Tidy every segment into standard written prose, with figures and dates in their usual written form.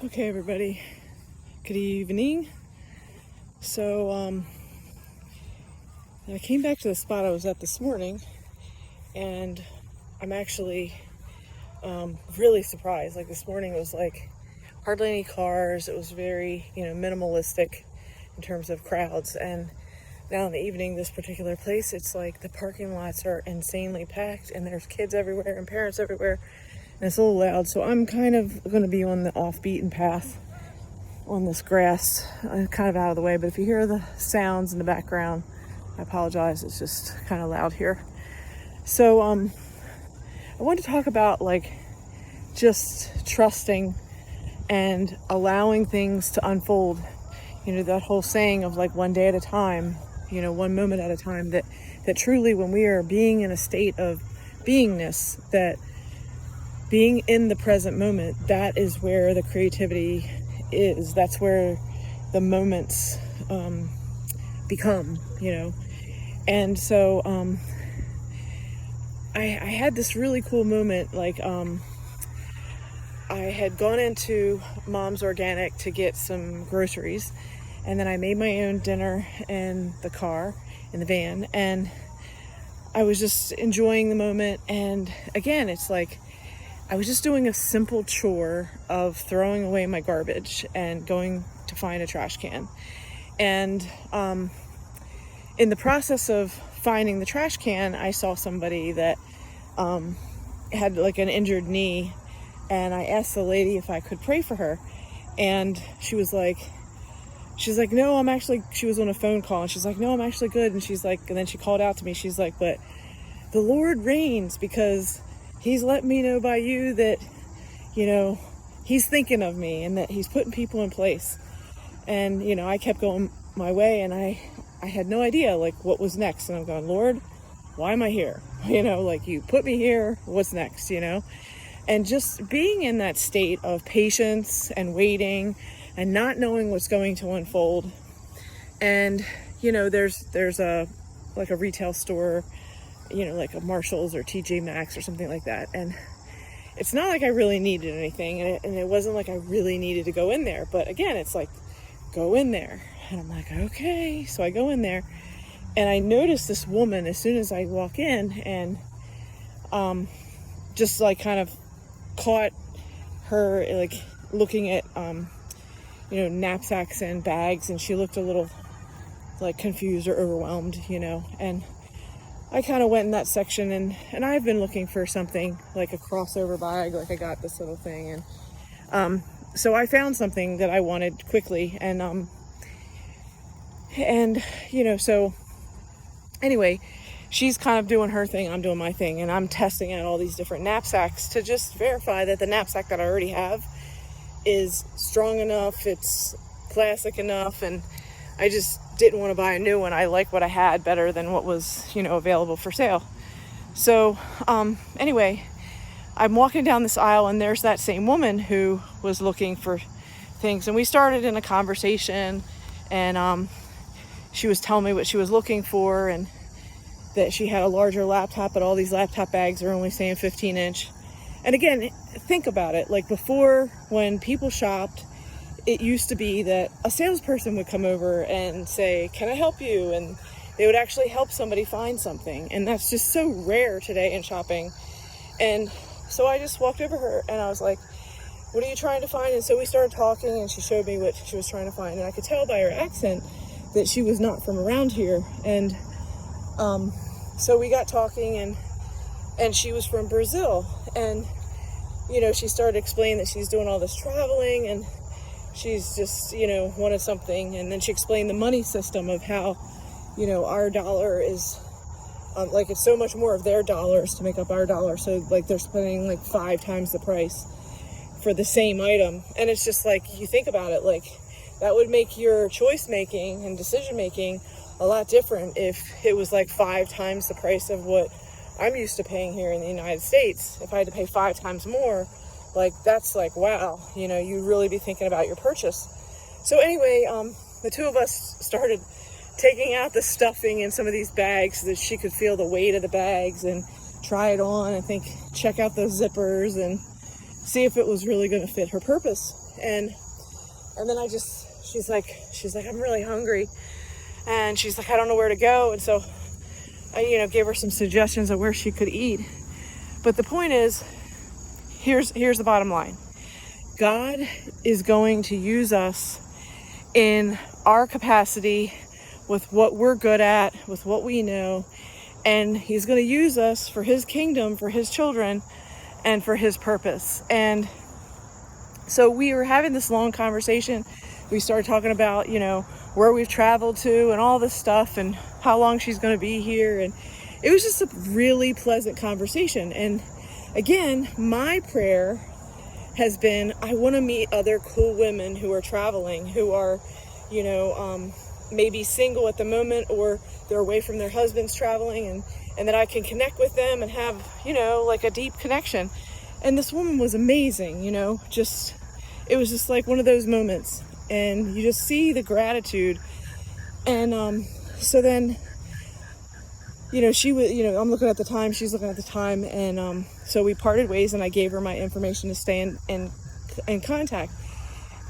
Okay, everybody, good evening. So, I came back to the spot I was at this morning, and I'm actually really surprised. Like, this morning was like hardly any cars. It was very, minimalistic in terms of crowds. And now in the evening, this particular place, it's like the parking lots are insanely packed, and there's kids everywhere and parents everywhere. And it's a little loud, so I'm kind of going to be on the off-beaten path on this grass, kind of out of the way. But if you hear the sounds in the background, I apologize. It's just kind of loud here. So I wanted to talk about just trusting and allowing things to unfold. That whole saying of one day at a time, one moment at a time, that truly when we are being in a state of beingness, that being in the present moment, that is where the creativity is. That's where the moments become, And so I had this really cool moment. I had gone into Mom's Organic to get some groceries, and then I made my own dinner in the car, in the van, and I was just enjoying the moment. And again, it's like I was just doing a simple chore of throwing away my garbage and going to find a trash can. And in the process of finding the trash can, I saw somebody that had an injured knee, and I asked the lady if I could pray for her. And she's like, no, I'm actually, she was on a phone call, and she's like, no, I'm actually good. And she's like, and then she called out to me, she's like, but the Lord reigns, because He's let me know by you that, He's thinking of me and that He's putting people in place. And, I kept going my way, and I had no idea, what was next. And I'm going, Lord, why am I here? You put me here, what's next, And just being in that state of patience and waiting and not knowing what's going to unfold. And, there's a retail store, like a Marshall's or TJ Maxx or something like that. And it's not like I really needed anything, and it wasn't like I really needed to go in there. But again, it's like, go in there. And I'm like, okay. So I go in there, and I notice this woman as soon as I walk in, and just kind of caught her looking at knapsacks and bags, and she looked a little confused or overwhelmed, and I kind of went in that section, and I've been looking for something like a crossover bag. I got this little thing, and so I found something that I wanted quickly, and so anyway, she's kind of doing her thing, I'm doing my thing, and I'm testing out all these different knapsacks to just verify that the knapsack that I already have is strong enough, it's classic enough, and I just didn't want to buy a new one. I like what I had better than what was, available for sale. So, anyway, I'm walking down this aisle, and there's that same woman who was looking for things. And we started in a conversation, and she was telling me what she was looking for, and that she had a larger laptop, but all these laptop bags are only saying 15-inch. And again, think about it. Before, when people shopped, it used to be that a salesperson would come over and say, can I help you? And they would actually help somebody find something. And that's just so rare today in shopping. And so I just walked over her, and I was like, what are you trying to find? And so we started talking, and she showed me what she was trying to find. And I could tell by her accent that she was not from around here. And so we got talking, and she was from Brazil. And, she started explaining that she's doing all this traveling, and she's just, wanted something. And then she explained the money system of how, our dollar is, it's so much more of their dollars to make up our dollar. So, they're spending, 5 times the price for the same item. And it's just you think about it, that would make your choice making and decision making a lot different if it was 5 times the price of what I'm used to paying here in the United States. If I had to pay 5 times more, that's wow, you'd really be thinking about your purchase. So anyway, the two of us started taking out the stuffing in some of these bags so that she could feel the weight of the bags and try it on. I think check out those zippers and see if it was really going to fit her purpose. And then she's like, I'm really hungry. And she's like, I don't know where to go. And so I, gave her some suggestions of where she could eat. But the point is, here's the bottom line. God is going to use us in our capacity with what we're good at, with what we know. And he's going to use us for his kingdom, for his children, and for his purpose. And so we were having this long conversation. We started talking about, where we've traveled to and all this stuff and how long she's going to be here. And it was just a really pleasant conversation. And again, my prayer has been, I want to meet other cool women who are traveling, who are, maybe single at the moment, or they're away from their husbands traveling, and that I can connect with them and have, like a deep connection. And this woman was amazing, it was just like one of those moments, and you just see the gratitude. And so then, she was, I'm looking at the time, she's looking at the time, and so we parted ways, and I gave her my information to stay in contact.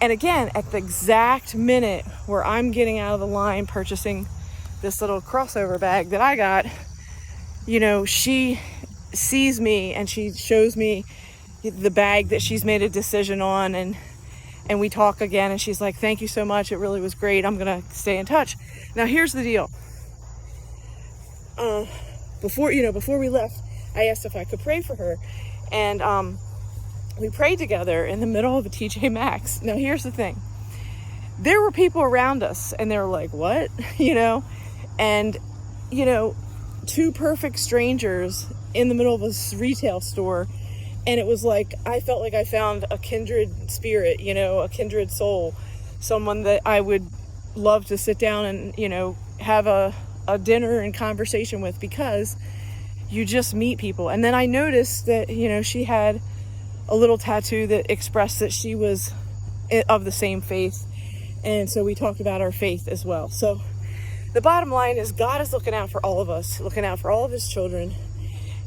And again, at the exact minute where I'm getting out of the line purchasing this little crossover bag that I got, she sees me and she shows me the bag that she's made a decision on, and we talk again, and she's like, thank you so much, it really was great, I'm gonna stay in touch. Now here's the deal. Before we left, I asked if I could pray for her, and we prayed together in the middle of a TJ Maxx. Now here's the thing. There were people around us, and they were like, what? And two perfect strangers in the middle of a retail store. And it was like, I felt like I found a kindred spirit, a kindred soul, someone that I would love to sit down and, have a dinner and conversation with, because you just meet people. And then I noticed that, she had a little tattoo that expressed that she was of the same faith. And so we talked about our faith as well. So the bottom line is, God is looking out for all of us, looking out for all of his children.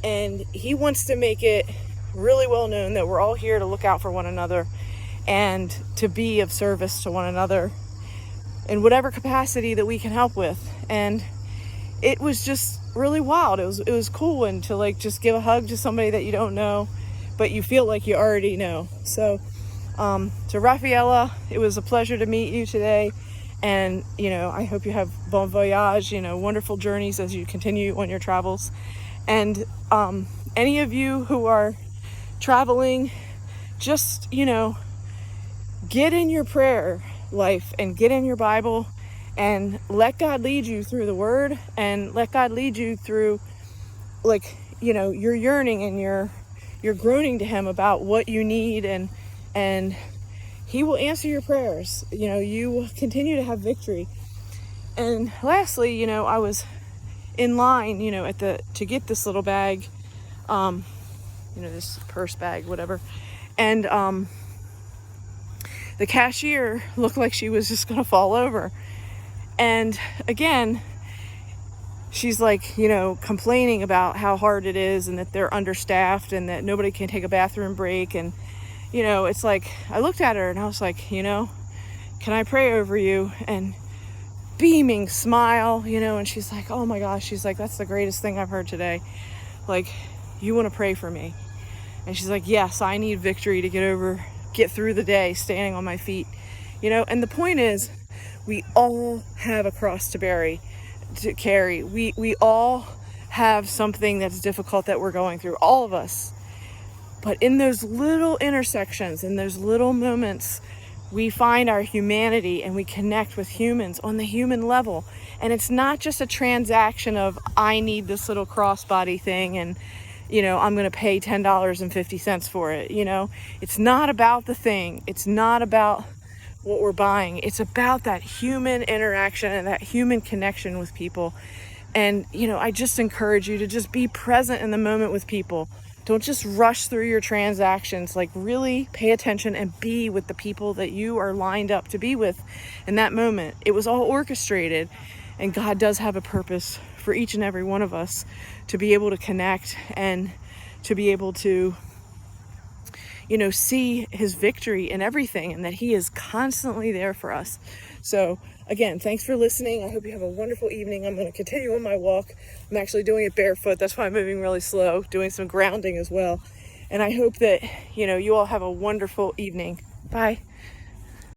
And he wants to make it really well known that we're all here to look out for one another and to be of service to one another in whatever capacity that we can help with. And it was just really wild. It was cool, and to just give a hug to somebody that you don't know, but you feel like you already know. So to Rafaela, it was a pleasure to meet you today. And, I hope you have bon voyage, wonderful journeys as you continue on your travels. And any of you who are traveling, just, get in your prayer life and get in your Bible and let God lead you through the word, and let God lead you through, your yearning and your groaning to him about what you need, and he will answer your prayers. You will continue to have victory. And lastly, I was in line, to get this little bag, this purse bag, whatever. And the cashier looked like she was just gonna fall over. And again, she's complaining about how hard it is, and that they're understaffed, and that nobody can take a bathroom break. And it's like, I looked at her and I was like, can I pray over you? And beaming smile, and she's like, oh my gosh, she's like, that's the greatest thing I've heard today. You want to pray for me? And she's like, yes, I need victory to get through the day standing on my feet. And the point is, we all have a cross to carry. We all have something that's difficult that we're going through, all of us. But in those little intersections, in those little moments, we find our humanity, and we connect with humans on the human level. And it's not just a transaction of, I need this little crossbody thing, and I'm going to pay $10.50 for it. It's not about the thing. It's not about what we're buying. It's about that human interaction and that human connection with people. And, I just encourage you to just be present in the moment with people. Don't just rush through your transactions. Really pay attention and be with the people that you are lined up to be with in that moment. It was all orchestrated, and God does have a purpose for each and every one of us to be able to connect and to be able to, see his victory in everything, and that he is constantly there for us. So again, thanks for listening. I hope you have a wonderful evening. I'm going to continue on my walk. I'm actually doing it barefoot. That's why I'm moving really slow, doing some grounding as well. And I hope that, you all have a wonderful evening. Bye.